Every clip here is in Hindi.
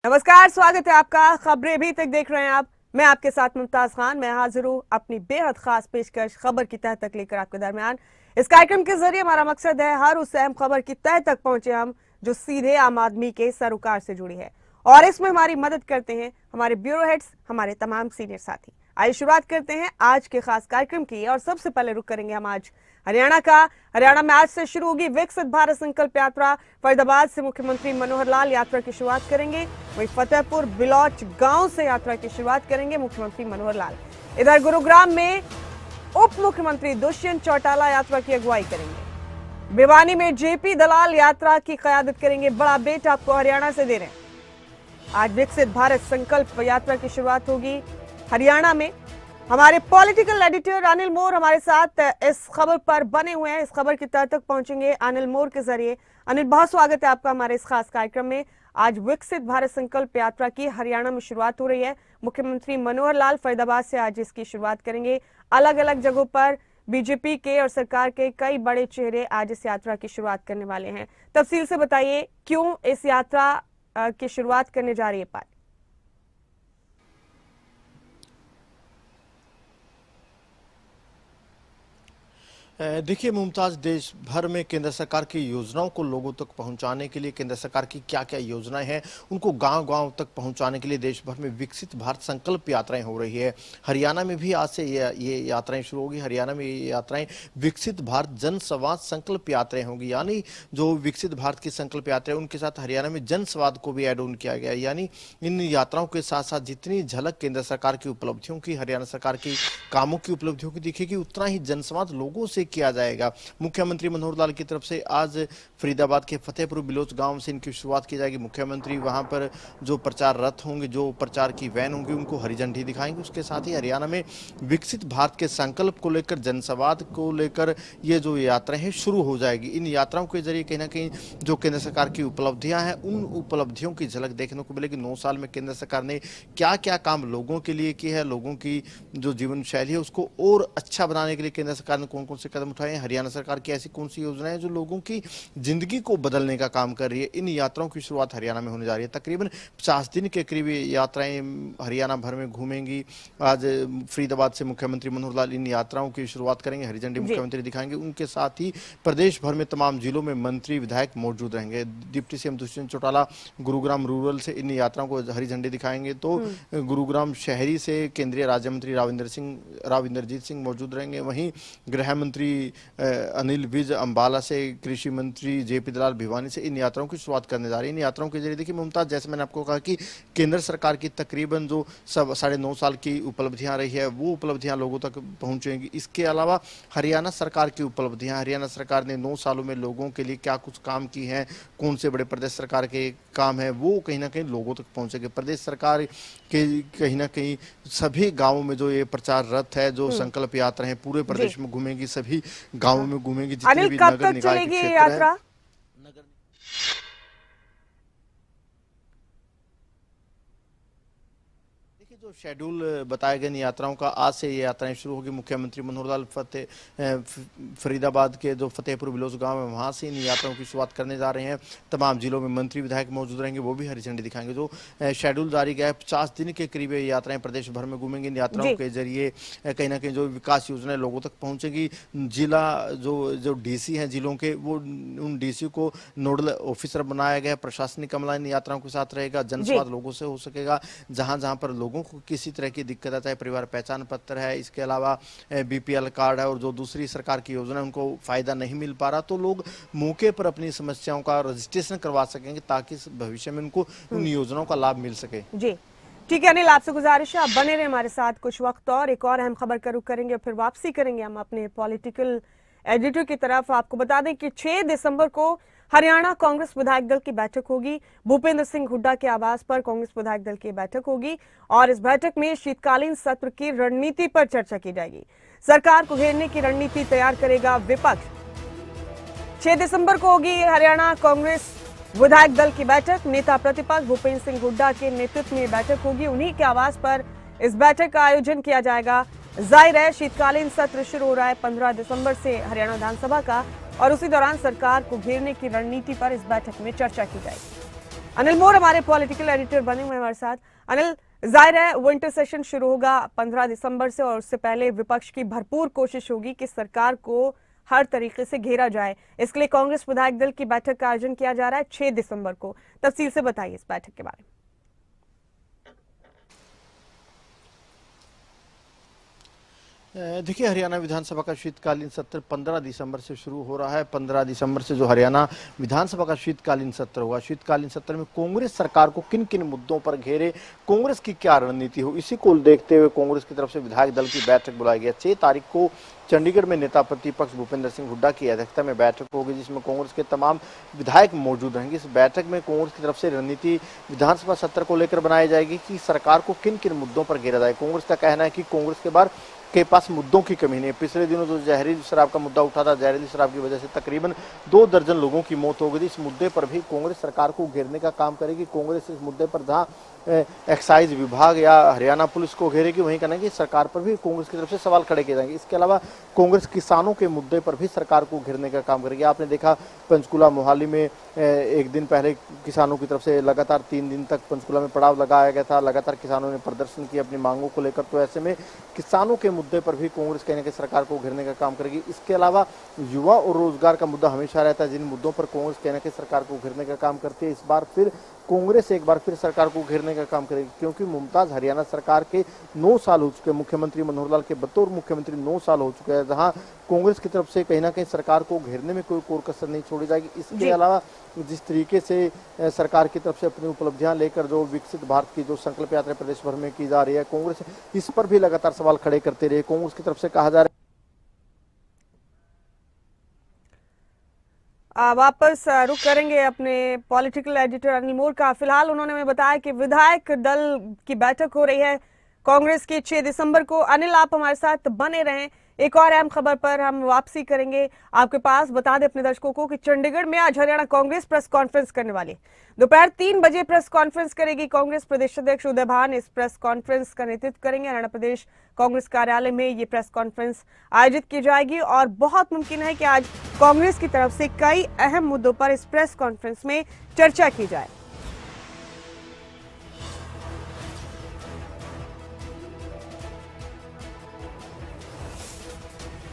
नमस्कार, स्वागत है आपका। खबरें अभी तक देख रहे हैं आप। मैं आपके साथ मुमताज खान। मैं हाजिर हूं अपनी बेहद खास पेशकश खबर की तह तक लेकर आपके दरमियान। इस कार्यक्रम के जरिए हमारा मकसद है हर उस अहम खबर की तह तक पहुंचे हम जो सीधे आम आदमी के सरोकार से जुड़ी है, और इसमें हमारी मदद करते हैं हमारे ब्यूरो हेड्स, हमारे तमाम सीनियर साथी। आइए शुरुआत करते हैं आज के खास कार्यक्रम की, और सबसे पहले रुक करेंगे हम आज हरियाणा का। हरियाणा में आज से शुरू होगी विकसित भारत संकल्प यात्रा। फरीदाबाद से मुख्यमंत्री मनोहर लाल यात्रा की शुरुआत करेंगे। वहीं फतेहपुर बिलौच गांव से यात्रा की शुरुआत करेंगे मुख्यमंत्री मनोहर लाल। इधर गुरुग्राम में उप मुख्यमंत्री दुष्यंत चौटाला यात्रा की अगुवाई करेंगे। भिवानी में जेपी दलाल यात्रा की क़यादत करेंगे। बड़ा अपडेट आपको हरियाणा से दे रहे हैं। आज विकसित भारत संकल्प यात्रा की शुरुआत होगी हरियाणा में। हमारे पॉलिटिकल एडिटर अनिल मोर हमारे साथ इस खबर पर बने हुए हैं, इस खबर की तह तक पहुंचेंगे अनिल मोर के जरिए। अनिल, बहुत स्वागत है आपका हमारे इस खास कार्यक्रम में। आज विकसित भारत संकल्प यात्रा की हरियाणा में शुरुआत हो रही है। मुख्यमंत्री मनोहर लाल फरीदाबाद से आज इसकी शुरुआत करेंगे। अलग अलग जगहों पर बीजेपी के और सरकार के कई बड़े चेहरे आज इस यात्रा की शुरुआत करने वाले हैं। तफसील से बताइए, क्यों इस यात्रा की शुरुआत करने जा रही है पार्टी? देखिए मुमताज, देश भर में केंद्र सरकार की योजनाओं को लोगों तक पहुंचाने के लिए केंद्र सरकार की क्या क्या योजनाएं हैं उनको गांव-गांव तक पहुंचाने के लिए देश भर में विकसित भारत संकल्प यात्राएं हो रही है। हरियाणा में भी आज से ये यात्राएं शुरू होगी। हरियाणा में ये यात्राएं विकसित भारत जन संवाद संकल्प यात्राएं होंगी, यानी जो विकसित भारत की संकल्प यात्रा है उनके साथ हरियाणा में जन संवाद को भी एड ऑन किया गया। यानी इन यात्राओं के साथ साथ जितनी झलक केंद्र सरकार की उपलब्धियों की, हरियाणा सरकार की कामों की उपलब्धियों की दिखेगी, उतना ही जनसंवाद लोगों से किया जाएगा। मुख्यमंत्री मनोहर लाल की तरफ से आज फरीदाबाद के फतेहपुर बिलोच गांव से इनकी शुरुआत की जाएगी। मुख्यमंत्री वहां पर जो प्रचार रथ होंगे, जो प्रचार की वैन होंगी, उनको हरी झंडी दिखाएंगे। उसके साथ ही हरियाणा में विकसित भारत के संकल्प को लेकर, जनसंवाद को लेकर ये जो यात्रा है शुरू हो जाएगी। इन यात्राओं के जरिए कहीं ना कहीं जो केंद्र सरकार की उपलब्धियां हैं, उन उपलब्धियों की झलक देखने को मिलेगी। 9 साल में केंद्र सरकार ने क्या क्या काम लोगों के लिए किया है, लोगों की जो जीवन शैली है उसको और अच्छा बनाने के लिए केंद्र सरकार ने कौन कौन से कदम उठाए, हरियाणा सरकार की ऐसी कौन सी योजनाएं हैं जो लोगों की जिंदगी को बदलने का काम कर रही है। इन यात्राओं की शुरुआत हरियाणा में होने जा रही है। तकरीबन 50 दिन के करीब यात्राएं हरियाणा भर में घूमेंगी। आज फरीदाबाद से मुख्यमंत्री मनोहर लाल इन यात्राओं की शुरुआत करेंगे, हरी झंडी मुख्यमंत्री दिखाएंगे। उनके साथ ही प्रदेश भर में तमाम जिलों में मंत्री विधायक मौजूद रहेंगे। Deputy CM Dushyant Chautala Gurugram rural से इन यात्राओं को हरी झंडी दिखाएंगे, तो गुरुग्राम शहरी से केंद्रीय राज्य मंत्री राविंदरजीत सिंह मौजूद रहेंगे। वहीं गृह मंत्री अनिल विज अंबाला से, कृषि मंत्री जेपी दलाल भिवानी से इन यात्राओं की शुरुआत करने जा रही है। इन यात्राओं के जरिए देखिए मुमताज, जैसे मैंने आपको कहा कि केंद्र सरकार की तकरीबन जो 9.5 साल की उपलब्धियां रही है वो उपलब्धियां लोगों तक पहुंचेंगी। इसके अलावा हरियाणा सरकार की उपलब्धियां, हरियाणा सरकार ने 9 सालों में लोगों के लिए क्या कुछ काम की हैं, कौन से बड़े प्रदेश सरकार के काम है, वो कहीं ना कहीं लोगों तक पहुंचेंगे। प्रदेश सरकार के कहीं ना कहीं सभी गाँवों में जो ये प्रचार रथ है, जो संकल्प यात्रा है, पूरे प्रदेश में घूमेंगी, सभी गाँवों में घूमेंगी। जितने भी नगर निकाय के क्षेत्र हैं, जो शेड्यूल बताए गए इन यात्राओं का, आज से ये यात्राएं शुरू होगी। मुख्यमंत्री मनोहर लाल फरीदाबाद के जो फतेहपुर बिलोच गांव है वहां से इन यात्राओं की शुरुआत करने जा रहे हैं। तमाम जिलों में मंत्री विधायक मौजूद रहेंगे, वो भी हरी झंडी दिखाएंगे। जो शेड्यूल जारी गया है, 50 दिन के करीब ये यात्राएं प्रदेश भर में घूमेंगी। इन यात्राओं के जरिए कहीं ना कहीं जो विकास योजनाएं लोगों तक पहुंचेगी। जिला जो डीसी हैं जिलों के, वो उन डीसी को नोडल ऑफिसर बनाया गया है। प्रशासनिक अमला इन यात्राओं के साथ रहेगा। जनसंवाद लोगों से हो सकेगा। जहां जहां पर लोगों को किसी तरह की दिक्कत है, चाहे परिवार पहचान पत्र है, इसके अलावा बीपीएल कार्ड है, और जो दूसरी सरकार की योजना है उनको फायदा नहीं मिल पा रहा, तो लोग मौके पर अपनी समस्याओं का रजिस्ट्रेशन करवा सकेंगे ताकि भविष्य में उनको उन योजनाओं का लाभ मिल सके। जी ठीक है अनिल, आपसे गुजारिश है आप बने रहे हमारे साथ कुछ वक्त और। एक और अहम खबर का रुख करेंगे और फिर वापसी करेंगे हम अपने पॉलिटिकल एडिटर की तरफ। आपको बता दें कि 6 दिसंबर को हरियाणा कांग्रेस विधायक दल की बैठक होगी। भूपेंद्र सिंह हुड्डा के आवास पर कांग्रेस विधायक दल की बैठक होगी, और इस बैठक में शीतकालीन सत्र की रणनीति पर चर्चा की जाएगी। सरकार को घेरने की रणनीति तैयार करेगा विपक्ष। 6 दिसंबर को होगी हरियाणा कांग्रेस विधायक दल की बैठक। नेता प्रतिपक्ष भूपेंद्र सिंह हुड्डा के नेतृत्व में बैठक होगी। उन्हीं के आवास पर इस बैठक का आयोजन किया जाएगा। जाहिर है शीतकालीन सत्र शुरू हो रहा है 15 दिसंबर से हरियाणा विधानसभा का, और उसी दौरान सरकार को घेरने की रणनीति पर इस बैठक में चर्चा की जाएगी। अनिल मोर हमारे पॉलिटिकल एडिटर बने हुए हैं हमारे साथ। अनिल, जाहिर है विंटर सेशन शुरू होगा 15 दिसंबर से और उससे पहले विपक्ष की भरपूर कोशिश होगी कि सरकार को हर तरीके से घेरा जाए। इसके लिए कांग्रेस विधायक दल की बैठक का आयोजन किया जा रहा है 6 दिसंबर को। तफसील से बताइए इस बैठक के बारे में। देखिए, हरियाणा विधानसभा का शीतकालीन सत्र 15 दिसंबर से शुरू हो रहा है। 15 दिसंबर से जो हरियाणा विधानसभा का शीतकालीन सत्र होगा, शीतकालीन सत्र में कांग्रेस सरकार को किन किन मुद्दों पर घेरे, कांग्रेस की क्या रणनीति हो, इसी को देखते हुए कांग्रेस की तरफ से विधायक दल की बैठक बुलाई गई है। 6 तारीख को चंडीगढ़ में नेता प्रतिपक्ष भूपेंद्र सिंह हुड्डा की अध्यक्षता में बैठक होगी, जिसमें कांग्रेस के तमाम विधायक मौजूद रहेंगे। इस बैठक में कांग्रेस की तरफ से रणनीति विधानसभा सत्र को लेकर बनाई जाएगी कि सरकार को किन किन मुद्दों पर घेरा जाए। कांग्रेस का कहना है कि कांग्रेस के पास मुद्दों की कमी नहीं है। पिछले दिनों जो जहरीली शराब का मुद्दा उठा था, जहरीली शराब की वजह से तकरीबन 2 दर्जन लोगों की मौत हो गई थी। इस मुद्दे पर भी कांग्रेस सरकार को घेरने का काम करेगी। कांग्रेस इस मुद्दे पर जहां एक्साइज विभाग या हरियाणा पुलिस को घेरेगी, वहीं करेंगे सरकार पर भी कांग्रेस की तरफ से सवाल खड़े किए जाएंगे। इसके अलावा कांग्रेस किसानों के मुद्दे पर भी सरकार को घेरने का काम करेगी। आपने देखा पंचकुला मोहाली में एक दिन पहले किसानों की तरफ से लगातार 3 दिन तक पंचकुला में पड़ाव लगाया गया था। लगातार किसानों ने प्रदर्शन किया अपनी मांगों को लेकर। तो ऐसे में किसानों के मुद्दे पर भी कांग्रेस कहने के सरकार को घेरने का काम करेगी। इसके अलावा युवा और रोजगार का मुद्दा हमेशा रहता है, जिन मुद्दों पर कांग्रेस कहने के सरकार को घेरने का काम करती है। इस बार फिर कांग्रेस एक बार फिर सरकार को घेरने का काम करेगी, क्योंकि मुमताज हरियाणा सरकार के 9 साल हो चुके हैं। मुख्यमंत्री मनोहर लाल के बतौर मुख्यमंत्री 9 साल हो चुके हैं, जहां कांग्रेस की तरफ से कहीं ना कहीं सरकार को घेरने में कोई कसर नहीं छोड़ी जाएगी। इसके अलावा जिस तरीके से सरकार की तरफ से अपनी उपलब्धियां लेकर जो विकसित भारत की जो संकल्प यात्रा प्रदेश भर में की जा रही है, कांग्रेस इस पर भी लगातार सवाल खड़े करते रहे। कांग्रेस की तरफ से कहा जा रहा है वापस रुख करेंगे अपने पॉलिटिकल एडिटर अनिल मोर का। फिलहाल उन्होंने हमें बताया कि विधायक दल की बैठक हो रही है कांग्रेस की 6 दिसंबर को। अनिल, आप हमारे साथ बने रहें। एक और अहम खबर पर हम वापसी करेंगे आपके पास। बता दें अपने दर्शकों को कि चंडीगढ़ में आज हरियाणा कांग्रेस प्रेस कॉन्फ्रेंस करने वाली है। दोपहर 3 बजे प्रेस कॉन्फ्रेंस करेगी कांग्रेस प्रदेश अध्यक्ष उदय भान। इस प्रेस कॉन्फ्रेंस का नेतृत्व करेंगे। हरियाणा प्रदेश कांग्रेस कार्यालय में ये प्रेस कॉन्फ्रेंस आयोजित की जाएगी और बहुत मुमकिन है कि आज कांग्रेस की तरफ से कई अहम मुद्दों पर इस प्रेस कॉन्फ्रेंस में चर्चा की जाए।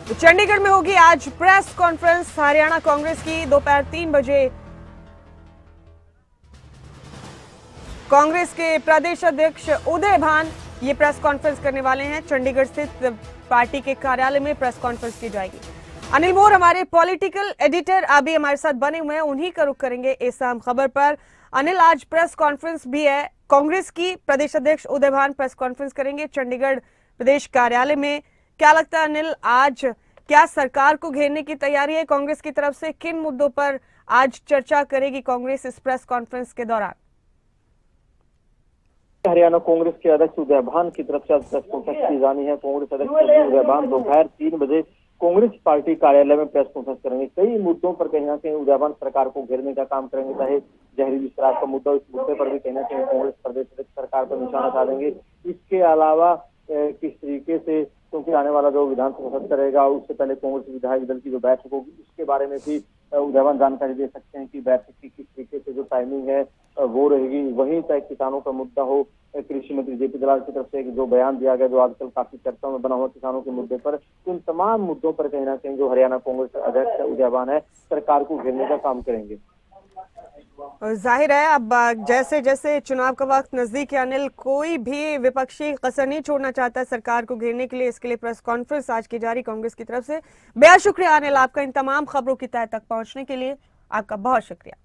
तो चंडीगढ़ में होगी आज प्रेस कॉन्फ्रेंस हरियाणा कांग्रेस की। दोपहर 3 बजे कांग्रेस के प्रदेश अध्यक्ष उदय भान ये प्रेस कॉन्फ्रेंस करने वाले हैं। चंडीगढ़ स्थित पार्टी के कार्यालय में प्रेस कॉन्फ्रेंस की जाएगी। अनिल मोर हमारे पॉलिटिकल एडिटर अभी हमारे साथ बने हुए हैं, उन्हीं का रुख करेंगे इस अहम खबर पर। अनिल, आज प्रेस कॉन्फ्रेंस भी है कांग्रेस की। प्रदेश अध्यक्ष उदय भान प्रेस कॉन्फ्रेंस करेंगे चंडीगढ़ प्रदेश कार्यालय में। क्या लगता है अनिल, आज क्या सरकार को घेरने की तैयारी है कांग्रेस की तरफ से? किन मुद्दों पर आज चर्चा करेगी कांग्रेस इस प्रेस कॉन्फ्रेंस के दौरान? हरियाणा कांग्रेस के अध्यक्ष उदय भान की तरफ से आज प्रेस कॉन्फ्रेंस की जानी है। कांग्रेस अध्यक्ष उदय भान दोपहर 3 बजे कांग्रेस पार्टी कार्यालय में प्रेस कॉन्फ्रेंस करेंगे। कई मुद्दों पर कहीं ना कहीं उदय भान सरकार को घेरने का काम करेंगे, चाहे जहरीली शराब का मुद्दा, इस मुद्दे पर भी कहीं ना कहीं कांग्रेस प्रदेश अध्यक्ष सरकार पर निशाना साधेंगे। इसके अलावा किस तरीके से, क्योंकि आने वाला जो विधानसभा सत्र रहेगा उससे पहले कांग्रेस विधायक दल की जो बैठक होगी उसके बारे में भी उदय भान जानकारी दे सकते हैं कि बैठक की किस तरीके से जो टाइमिंग है वो रहेगी। वहीं चाहे किसानों का मुद्दा हो, कृषि मंत्री जेपी दलाल की तरफ से जो बयान दिया गया जो आजकल काफी चर्चा में बना हुआ किसानों के मुद्दे पर, इन तमाम मुद्दों पर कहीं ना कहीं जो हरियाणा कांग्रेस अध्यक्ष उदय भान है सरकार को घेरने का काम करेंगे। और जाहिर है अब जैसे जैसे चुनाव का वक्त नजदीक है अनिल, कोई भी विपक्षी कसर नहीं छोड़ना चाहता है सरकार को घेरने के लिए। इसके लिए प्रेस कॉन्फ्रेंस आज की जारी कांग्रेस की तरफ से। बेहद शुक्रिया अनिल आपका इन तमाम खबरों की तह तक पहुंचने के लिए, आपका बहुत शुक्रिया।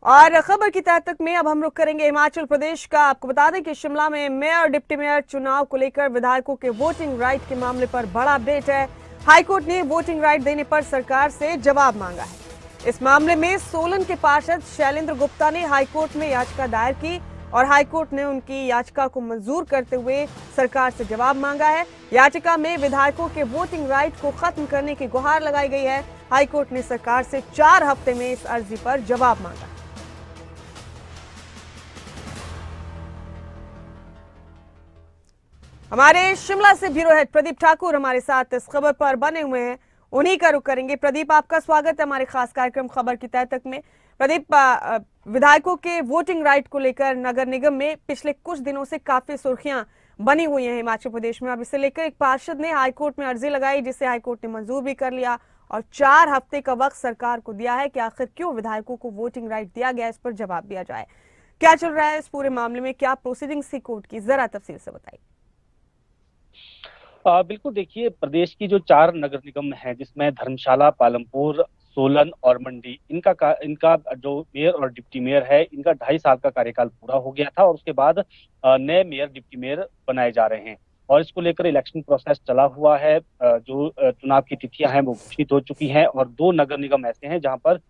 और खबर की तह तक में अब हम रुख करेंगे हिमाचल प्रदेश का। आपको बता दें कि शिमला में मेयर डिप्टी मेयर चुनाव को लेकर विधायकों के वोटिंग राइट के मामले पर बड़ा अपडेट है। हाईकोर्ट ने वोटिंग राइट देने पर सरकार से जवाब मांगा है। इस मामले में सोलन के पार्षद शैलेंद्र गुप्ता ने हाईकोर्ट में याचिका दायर की और हाईकोर्ट ने उनकी याचिका को मंजूर करते हुए सरकार से जवाब मांगा है। याचिका में विधायकों के वोटिंग राइट को खत्म करने की गुहार लगाई गई है। हाईकोर्ट ने सरकार से 4 हफ्ते में इस अर्जी पर जवाब मांगा। हमारे शिमला से ब्यूरो हेड प्रदीप ठाकुर हमारे साथ इस खबर पर बने हुए हैं, उन्हीं का रुख करेंगे। प्रदीप, आपका स्वागत है हमारे खास कार्यक्रम खबर की तह तक में। प्रदीप, विधायकों के वोटिंग राइट को लेकर नगर निगम में पिछले कुछ दिनों से काफी सुर्खियां बनी हुई हैं हिमाचल प्रदेश में। अब इसे लेकर एक पार्षद ने हाईकोर्ट में अर्जी लगाई, जिसे हाईकोर्ट ने मंजूर भी कर लिया और 4 हफ्ते का वक्त सरकार को दिया है कि आखिर क्यों विधायकों को वोटिंग राइट दिया गया, इस पर जवाब दिया जाए। क्या चल रहा है इस पूरे मामले में, क्या प्रोसीडिंग्स थी कोर्ट की, जरा तफसील से बताइए। बिल्कुल, देखिए प्रदेश की जो 4 नगर निगम हैं जिसमें धर्मशाला, पालमपुर, सोलन और मंडी, इनका जो मेयर और डिप्टी मेयर है, इनका 2.5 साल का कार्यकाल पूरा हो गया था और उसके बाद नए मेयर डिप्टी मेयर बनाए जा रहे हैं और इसको लेकर इलेक्शन प्रोसेस चला हुआ है। जो चुनाव की तिथियां हैं वो घोषित हो चुकी हैं और 2 नगर निगम ऐसे हैं जहां पर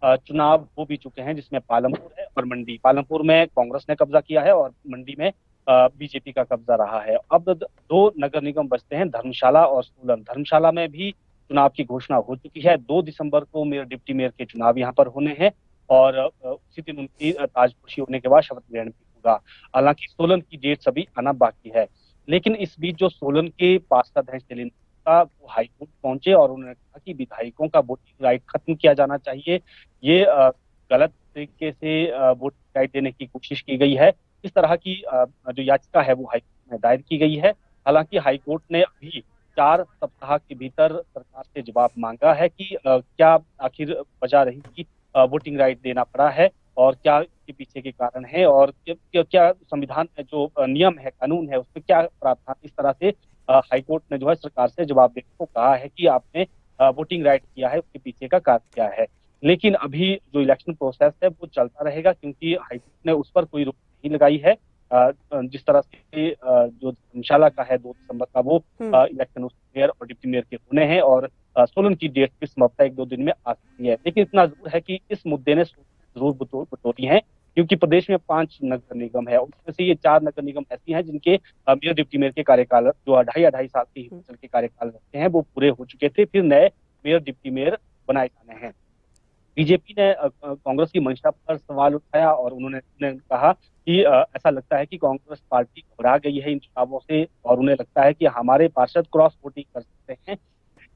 चुनाव हो भी चुके हैं, जिसमें पालमपुर है और मंडी। पालमपुर में कांग्रेस ने कब्जा किया है और मंडी में बीजेपी का कब्जा रहा है। अब 2 नगर निगम बचते हैं, धर्मशाला और सोलन। धर्मशाला में भी चुनाव की घोषणा हो चुकी है। 2 दिसंबर को मेयर डिप्टी मेयर के चुनाव यहाँ पर होने हैं और उसी दिन उनकी ताजपोशी होने के बाद शपथ ग्रहण भी होगा। हालांकि सोलन की डेट अभी आना बाकी है, लेकिन इस बीच जो सोलन के पार्षद हैं शैलेंद्र गुप्ता, वो हाईकोर्ट पहुंचे और उन्होंने कहा कि विधायकों का वोटिंग राइट खत्म किया जाना चाहिए। ये गलत तरीके से वोटिंग राइट देने की कोशिश की गई है। इस तरह की जो याचिका है वो हाईकोर्ट में दायर की गई है। हालांकि हाईकोर्ट ने अभी 4 सप्ताह के भीतर सरकार से जवाब मांगा है कि क्या आखिर वजह रही कि वोटिंग राइट देना पड़ा है और क्या इसके पीछे के कारण है और क्या संविधान में जो नियम है, कानून है, उसमें क्या प्रावधान। इस तरह से हाईकोर्ट ने जो है सरकार से जवाब देने को कहा है कि आपने वोटिंग राइट किया है, उसके पीछे का कारण क्या है। लेकिन अभी जो इलेक्शन प्रोसेस है वो चलता रहेगा क्योंकि हाईकोर्ट ने उस पर कोई रोक नहीं लगाई है। जिस तरह से जो धर्मशाला का है 2 दिसंबर का, वो इलेक्शन उस मेयर और डिप्टी मेयर के होने हैं और सोलन की डेट भी संभवतः 1-2 दिन में आ सकती है। लेकिन इतना जरूर है कि इस मुद्दे ने जरूर बटोरी है क्योंकि प्रदेश में 5 नगर निगम है, उसमें से ये 4 नगर निगम ऐसी हैं जिनके मेयर डिप्टी मेयर के कार्यकाल जो 2.5 साल के हिमाचल के कार्यकाल रहते हैं वो पूरे हो चुके थे, फिर नए मेयर डिप्टी मेयर बनाए जाने हैं। बीजेपी ने कांग्रेस की मंशा पर सवाल उठाया और उन्होंने कहा कि ऐसा लगता है कि कांग्रेस पार्टी घबरा गई है इन चुनावों से और उन्हें लगता है कि हमारे पार्षद क्रॉस वोटिंग कर सकते हैं,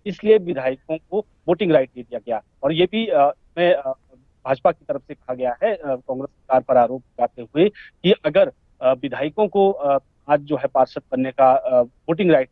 इसलिए विधायकों को वोटिंग राइट दे दिया गया। और ये भी में भाजपा की तरफ से कहा गया है, कांग्रेस सरकार पर आरोप लगाते हुए कि अगर विधायकों को आज जो है पार्षद बनने का वोटिंग राइट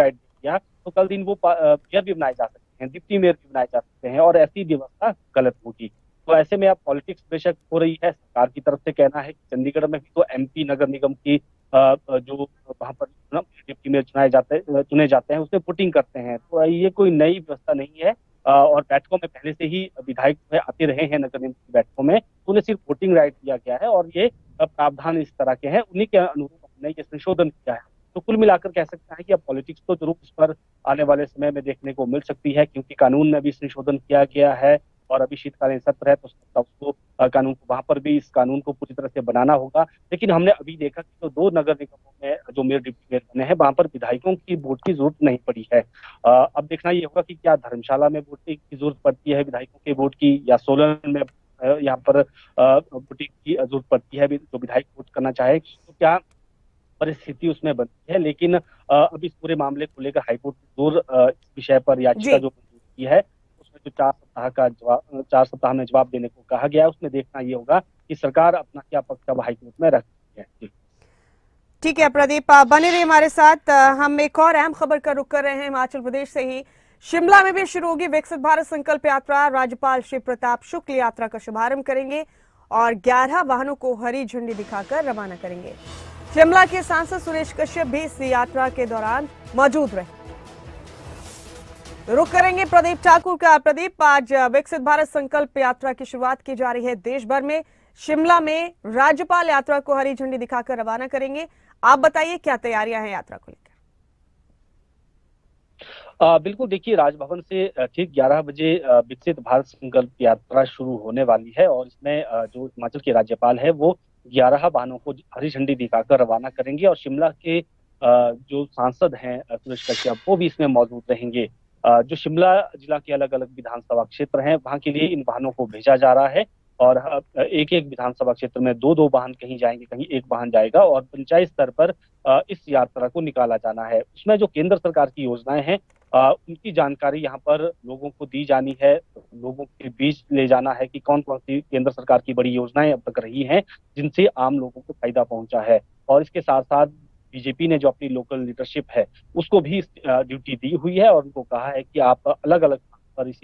दिया तो कल दिन वो मेयर भी बनाए जा सकते हैं, डिप्टी मेयर भी बनाए जा सकते हैं और ऐसी व्यवस्था गलत होगी। तो ऐसे में अब पॉलिटिक्स बेशक हो रही है। सरकार की तरफ से कहना है कि चंडीगढ़ में भी तो एमपी नगर निगम की जो वहां पर डिप्टी मेयर चुने जाते हैं उसमें वोटिंग करते हैं, तो ये कोई नई व्यवस्था नहीं है। और बैठकों में पहले से ही विधायक आते रहे हैं नगर निगम की बैठकों में, तो उन्हें सिर्फ वोटिंग राइट दिया गया है और ये प्रावधान इस तरह के हैं, उन्हीं के अनुरूप हमने ये संशोधन किया है। तो कुल मिलाकर कह सकते हैं कि अब पॉलिटिक्स तो जरूर इस पर आने वाले समय में देखने को मिल सकती है क्योंकि कानून में भी संशोधन किया गया है और अभी शीतकालीन सत्र है तो उसको कानून को वहां पर भी इस कानून को पूरी तरह से बनाना होगा। लेकिन हमने अभी देखा कि जो 2 नगर निगमों में जो मेयर डिप्टी मेयर बने हैं वहां पर विधायकों की वोट की जरूरत नहीं पड़ी है। अब देखना ये होगा कि क्या धर्मशाला में वोट की जरूरत पड़ती है विधायकों के वोट की या सोलन में यहाँ पर वोटिंग की जरूरत पड़ती है जो विधायक वोट करना चाहे, तो क्या परिस्थिति उसमें बनती है। लेकिन अभी इस पूरे मामले को लेकर हाईकोर्ट ने जरूर इस विषय पर याचिका जो मंजूर की है उसमें जो 4 सप्ताह में जवाब देने को कहा गया है, उसमें देखना ये होगा कि सरकार अपना क्या पक्ष अब हाईकोर्ट में रखती है। ठीक है प्रदीप, बने रहिए हमारे साथ। हम एक और अहम खबर का रुख कर रहे हैं हिमाचल प्रदेश से ही। शिमला में भी शुरू होगी विकसित भारत संकल्प यात्रा। राज्यपाल श्री प्रताप शुक्ल यात्रा का शुभारंभ करेंगे और 11 वाहनों को हरी झंडी दिखाकर रवाना करेंगे। शिमला के सांसद सुरेश कश्यप भी इस यात्रा के दौरान मौजूद रहे। रुख करेंगे प्रदीप ठाकुर का। प्रदीप, आज विकसित भारत संकल्प यात्रा की शुरुआत की जा रही है देश भर में। शिमला में राज्यपाल यात्रा को हरी झंडी दिखाकर रवाना करेंगे। आप बताइए क्या तैयारियां हैं यात्रा को लेकर? बिल्कुल, देखिए राजभवन से ठीक 11 बजे विकसित भारत संकल्प यात्रा शुरू होने वाली है और इसमें जो हिमाचल के राज्यपाल है वो 11 वाहनों को हरी झंडी दिखाकर रवाना करेंगे और शिमला के जो सांसद हैं सुरेश कश्यप वो भी इसमें मौजूद रहेंगे। जो शिमला जिला के अलग अलग विधानसभा क्षेत्र हैं वहां के लिए इन वाहनों को भेजा जा रहा है और एक एक विधानसभा क्षेत्र में 2-2 वाहन कहीं जाएंगे, कहीं एक वाहन जाएगा और पंचायत स्तर पर इस यात्रा को निकाला जाना है। उसमें जो केंद्र सरकार की योजनाएं हैं उनकी जानकारी यहाँ पर लोगों को दी जानी है, लोगों के बीच ले जाना है कि कौन कौन सी केंद्र सरकार की बड़ी योजनाएं अब तक रही हैं जिनसे आम लोगों को फायदा पहुंचा है। और इसके साथ साथ बीजेपी ने जो अपनी लोकल लीडरशिप है उसको भी ड्यूटी दी हुई है और उनको कहा है कि आप अलग अलग पर इस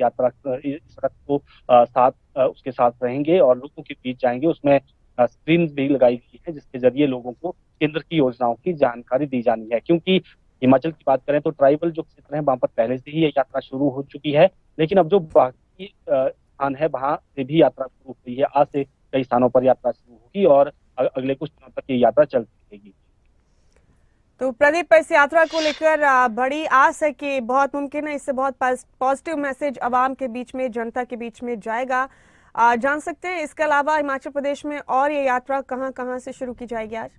रथ को साथ उसके साथ रहेंगे और लोगों के बीच जाएंगे। उसमें स्क्रीन भी लगाई गई है जिसके जरिए लोगों को केंद्र की योजनाओं की जानकारी दी जानी है। क्योंकि हिमाचल की बात करें तो ट्राइबल जो क्षेत्र है वहां पर पहले से ही ये यात्रा शुरू हो चुकी है, लेकिन अब जो बाकी स्थान है वहां से भी यात्रा शुरू हुई है। आज से कई स्थानों पर यात्रा शुरू होगी और अगले कुछ दिनों तक ये यात्रा चलती रहेगी। तो प्रदीप, इस यात्रा को लेकर बड़ी आस है कि बहुत मुमकिन है इससे बहुत पॉजिटिव मैसेज आवाम के बीच में, जनता के बीच में जाएगा। जान सकते हैं इसके अलावा हिमाचल प्रदेश में और ये यात्रा कहां कहां से शुरू की जाएगी आज?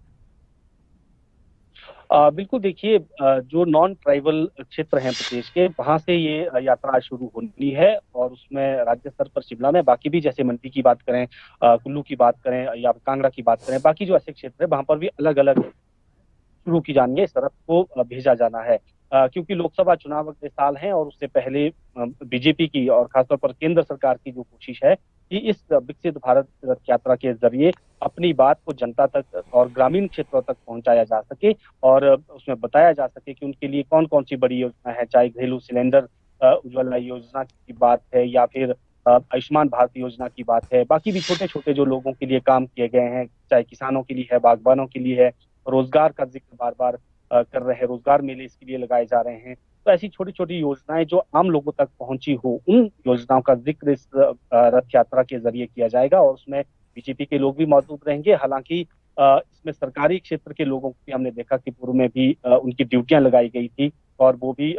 बिल्कुल, देखिए जो नॉन ट्राइबल क्षेत्र हैं प्रदेश के वहां से ये यात्रा शुरू होनी है और उसमें राज्य स्तर पर शिमला में, बाकी भी जैसे मंडी की बात करें, कुल्लू की बात करें या कांगड़ा की बात करें, बाकी जो ऐसे क्षेत्र है वहां पर भी अलग अलग शुरू की जानी है। इस तरफ को भेजा जाना है क्योंकि लोकसभा चुनाव अगले साल हैं और उससे पहले बीजेपी की और खासतौर पर केंद्र सरकार की जो कोशिश है कि इस विकसित भारत रथ यात्रा के जरिए अपनी बात को जनता तक और ग्रामीण क्षेत्रों तक पहुंचाया जा सके और उसमें बताया जा सके कि उनके लिए कौन कौन सी बड़ी योजना है, चाहे घरेलू सिलेंडर उज्ज्वला योजना की बात है या फिर आयुष्मान भारत योजना की बात है, बाकी भी छोटे छोटे जो लोगों के लिए काम किए गए हैं, चाहे किसानों के लिए है, बागबानों के लिए है, रोजगार का जिक्र बार बार कर रहे हैं, रोजगार मेले इसके लिए लगाए जा रहे हैं। तो ऐसी छोटी छोटी योजनाएं जो आम लोगों तक पहुंची हो, उन योजनाओं का जिक्र इस रथ यात्रा के जरिए किया जाएगा और उसमें बीजेपी के लोग भी मौजूद रहेंगे। हालांकि इसमें सरकारी क्षेत्र के लोगों को भी हमने देखा कि पूर्व में भी उनकी ड्यूटियां लगाई गई थी और वो भी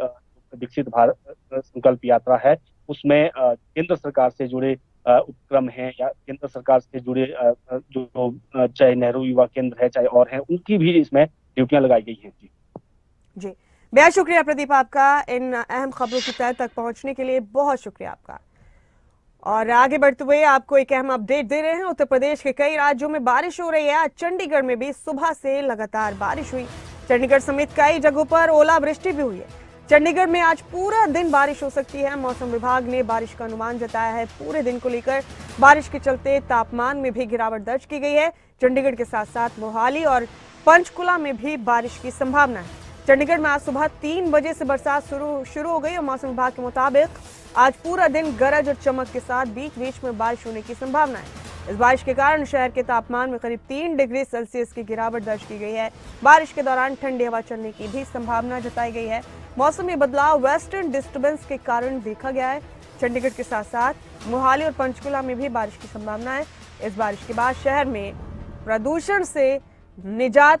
विकसित भारत संकल्प यात्रा है उसमें केंद्र सरकार से जुड़े उपक्रम हैं या केंद्र सरकार से जुड़े जो चाहे नेहरू युवा केंद्र है चाहे और हैं, उनकी भी इसमें ड्यूटियां लगाई गई हैं। जी, बेहद शुक्रिया प्रदीप आपका इन अहम खबरों की तह तक पहुंचने के लिए, बहुत शुक्रिया आपका। और आगे बढ़ते हुए आपको एक अहम अपडेट दे रहे हैं। उत्तर प्रदेश के कई राज्यों में बारिश हो रही है। आज चंडीगढ़ में भी सुबह से लगातार बारिश हुई। चंडीगढ़ समेत कई जगहों पर ओलावृष्टि भी हुई है। चंडीगढ़ में आज पूरा दिन बारिश हो सकती है। मौसम विभाग ने बारिश का अनुमान जताया है। पूरे दिन को लेकर बारिश के चलते तापमान में भी गिरावट दर्ज की गई है। चंडीगढ़ के साथ साथ मोहाली और पंचकुला में भी बारिश की संभावना है। चंडीगढ़ में आज सुबह 3 बजे से बरसात शुरू हो गई और मौसम विभाग के मुताबिक आज पूरा दिन गरज और चमक के साथ बीच बीच में बारिश होने की संभावना है। इस बारिश के कारण शहर के तापमान में करीब 3 डिग्री सेल्सियस की गिरावट दर्ज की गई है। बारिश के दौरान ठंडी हवा चलने की भी संभावना जताई गई है। मौसम में बदलाव वेस्टर्न डिस्टर्बेंस के कारण देखा गया है। चंडीगढ़ के साथ साथ मोहाली और पंचकुला में भी बारिश की संभावना है। इस बारिश के बाद शहर में प्रदूषण से निजात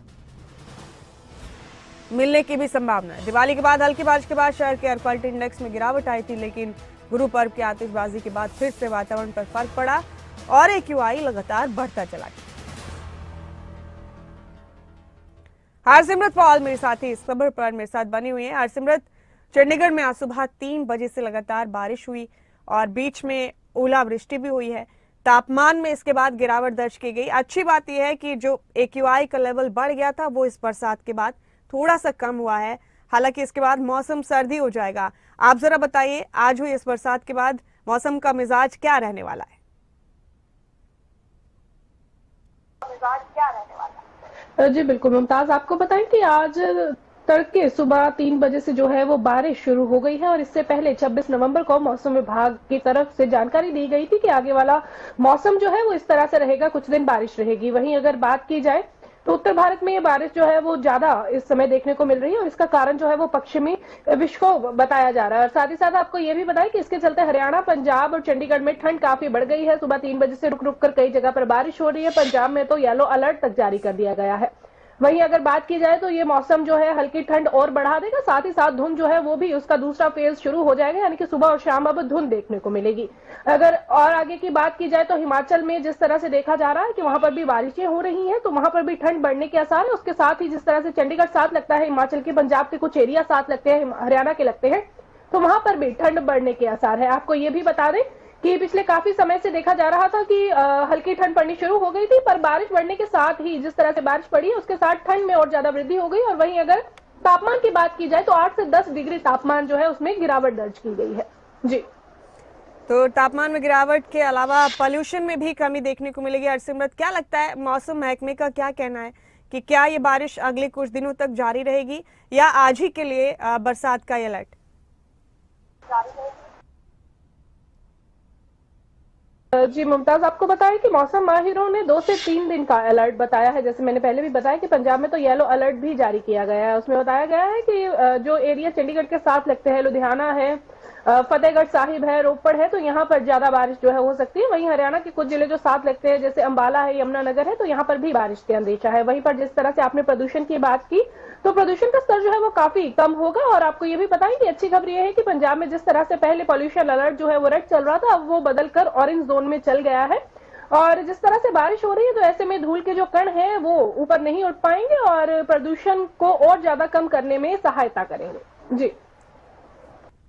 मिलने की भी संभावना है। दिवाली के बाद हल्की बारिश के बाद शहर के एयर क्वालिटी इंडेक्स में गिरावट आई थी, लेकिन गुरु पर्व की आतिशबाजी के बाद फिर से वातावरण पर फर्क पड़ा और AQI लगातार बढ़ता चला गया। हरसिमरत पॉल मेरे साथी इस खबर पर मेरे साथ बनी हुई है। हरसिमरत, चंडीगढ़ में आज सुबह 3 बजे से लगातार बारिश हुई और बीच में ओलावृष्टि भी हुई है। तापमान में इसके बाद गिरावट दर्ज की गई। अच्छी बात यह है कि जो AQI का लेवल बढ़ गया था वो इस बरसात के बाद थोड़ा सा कम हुआ है। हालांकि इसके बाद मौसम सर्दी हो जाएगा। आप जरा बताइए, आज हुई इस बरसात के बाद मौसम का मिजाज क्या रहने वाला है? जी बिल्कुल मुमताज, आपको बताएं कि आज तड़के सुबह 3 बजे से जो है वो बारिश शुरू हो गई है और इससे पहले 26 नवंबर को मौसम विभाग की तरफ से जानकारी दी गई थी कि आगे वाला मौसम जो है वो इस तरह से रहेगा, कुछ दिन बारिश रहेगी। वहीं अगर बात की जाए तो उत्तर भारत में ये बारिश जो है वो ज्यादा इस समय देखने को मिल रही है और इसका कारण जो है वो पश्चिमी विक्षोभ बताया जा रहा है। और साथ ही साथ आपको ये भी बताएं कि इसके चलते हरियाणा, पंजाब और चंडीगढ़ में ठंड काफी बढ़ गई है। सुबह 3 बजे से रुक रुक कर कई जगह पर बारिश हो रही है। पंजाब में तो येलो अलर्ट तक जारी कर दिया गया है। वहीं अगर बात की जाए तो ये मौसम जो है हल्की ठंड और बढ़ा देगा, साथ ही साथ धुंध जो है वो भी उसका दूसरा फेज शुरू हो जाएगा, यानी कि सुबह और शाम अब धुंध देखने को मिलेगी। अगर और आगे की बात की जाए तो हिमाचल में जिस तरह से देखा जा रहा है कि वहां पर भी बारिशें हो रही हैं, तो वहां पर भी ठंड बढ़ने के आसार है। उसके साथ ही जिस तरह से चंडीगढ़ साथ लगता है हिमाचल के, पंजाब के कुछ एरिया साथ लगते हैं, हरियाणा के लगते हैं, तो वहां पर भी ठंड बढ़ने के आसार है। आपको ये भी बता दें कि पिछले काफी समय से देखा जा रहा था कि हल्की ठंड पड़नी शुरू हो गई थी, पर बारिश बढ़ने के साथ ही जिस तरह से बारिश पड़ी है उसके साथ ठंड में और ज्यादा वृद्धि हो गई। और वहीं अगर तापमान की बात की जाए तो 8 से 10 डिग्री तापमान जो है उसमें गिरावट दर्ज की गई है। जी, तो तापमान में गिरावट के अलावा पॉल्यूशन में भी कमी देखने को मिलेगी। हरसिमरत, क्या लगता है, मौसम महकमे का क्या कहना है कि क्या ये बारिश अगले कुछ दिनों तक जारी रहेगी या आज ही के लिए बरसात का अलर्ट? जी मुमताज, आपको बताएं कि मौसम माहिरों ने 2 से 3 दिन का अलर्ट बताया है। जैसे मैंने पहले भी बताया कि पंजाब में तो येलो अलर्ट भी जारी किया गया है। उसमें बताया गया है कि जो एरिया चंडीगढ़ के साथ लगते हैं, लुधियाना है, फतेहगढ़ साहिब है, रोपड़ है, तो यहाँ पर ज्यादा बारिश जो है हो सकती है। वहीं हरियाणा के कुछ जिले जो साथ लगते हैं जैसे अंबाला है, यमुनानगर है, तो यहाँ पर भी बारिश के अंदेशा है। वहीं पर जिस तरह से आपने प्रदूषण की बात की, तो प्रदूषण का स्तर जो है वो काफी कम होगा। और आपको ये भी बताएं कि अच्छी खबर ये है कि पंजाब में जिस तरह से पहले पॉल्यूशन अलर्ट जो है वो रेड चल रहा था, अब वो बदलकर ऑरेंज जोन में चल गया है। और जिस तरह से बारिश हो रही है तो ऐसे में धूल के जो कण हैं वो ऊपर नहीं उठ पाएंगे और प्रदूषण को और ज्यादा कम करने में सहायता करेंगे। जी,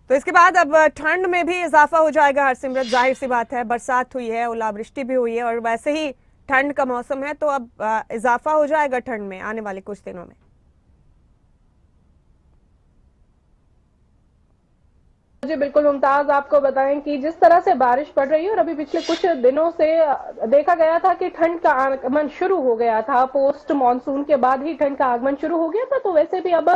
तो इसके बाद अब ठंड में भी इजाफा हो जाएगा। हरसिमरत, जाहिर सी बात है, बरसात हुई है, ओलावृष्टि भी हुई है और वैसे ही ठंड का मौसम है, तो अब इजाफा हो जाएगा ठंड में आने वाले कुछ दिनों में। जी बिल्कुल मुमताज, आपको बताएं कि जिस तरह से बारिश पड़ रही है और अभी पिछले कुछ दिनों से देखा गया था कि ठंड का आगमन शुरू हो गया था। पोस्ट मॉनसून के बाद ही ठंड का आगमन शुरू हो गया था। तो वैसे भी अब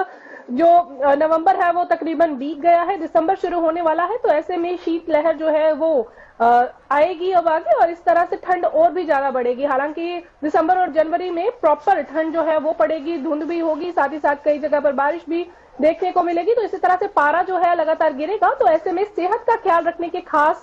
जो नवंबर है वो तकरीबन बीत गया है, दिसंबर शुरू होने वाला है। तो ऐसे में शीतलहर जो है वो आएगी अब आगे और इस तरह से ठंड और भी ज्यादा बढ़ेगी। हालांकि दिसंबर और जनवरी में प्रॉपर ठंड जो है वो पड़ेगी, धुंध भी होगी, साथ ही साथ कई जगह पर बारिश भी देखने को मिलेगी। तो इसी तरह से पारा जो है लगातार गिरेगा। तो ऐसे में सेहत का ख्याल रखने के खास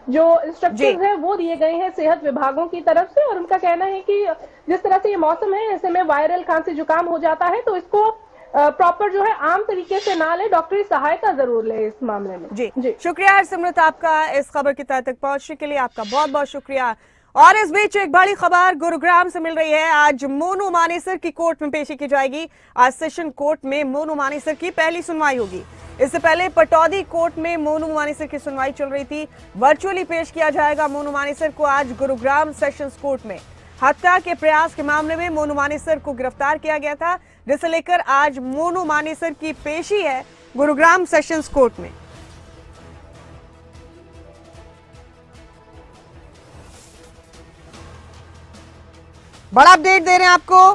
जो इंस्ट्रक्शंस है वो दिए गए हैं सेहत विभागों की तरफ से। और उनका कहना है कि जिस तरह से ये मौसम है, ऐसे में वायरल खांसी जुकाम हो जाता है, तो इसको प्रॉपर जो है आम तरीके से ना ले, डॉक्टरी सहायता जरूर ले इस मामले में। जी, शुक्रिया हरसिमरत, आपका इस खबर की तह तक पहुंचने के लिए आपका बहुत बहुत शुक्रिया। और इस बीच एक बड़ी खबर गुरुग्राम से मिल रही है। आज मोनू मानेसर की कोर्ट में पेशी की जाएगी। आज सेशन कोर्ट में मोनू मानेसर की पहली सुनवाई होगी। इससे पहले पटौदी कोर्ट में मोनू मानेसर की सुनवाई चल रही थी। वर्चुअली पेश किया जाएगा मोनू मानेसर को आज गुरुग्राम सेशंस कोर्ट में। हत्या के प्रयास के मामले में मोनू मानेसर को गिरफ्तार किया गया था, जिसे लेकर आज मोनू मानेसर की पेशी है गुरुग्राम सेशंस कोर्ट में। बड़ा अपडेट दे रहे हैं आपको।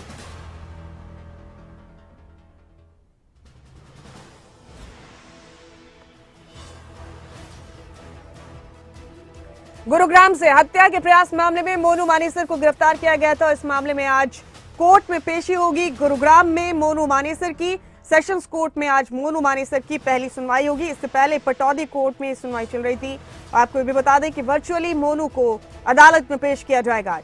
गुरुग्राम से हत्या के प्रयास मामले में मोनू मानेसर को गिरफ्तार किया गया था। इस मामले में आज कोर्ट में पेशी होगी गुरुग्राम में मोनू मानेसर की। सेशंस कोर्ट में आज मोनू मानेसर की पहली सुनवाई होगी। इससे पहले पटौदी कोर्ट में सुनवाई चल रही थी। आपको ये भी बता दें कि वर्चुअली मोनू को अदालत में पेश किया जाएगा आज।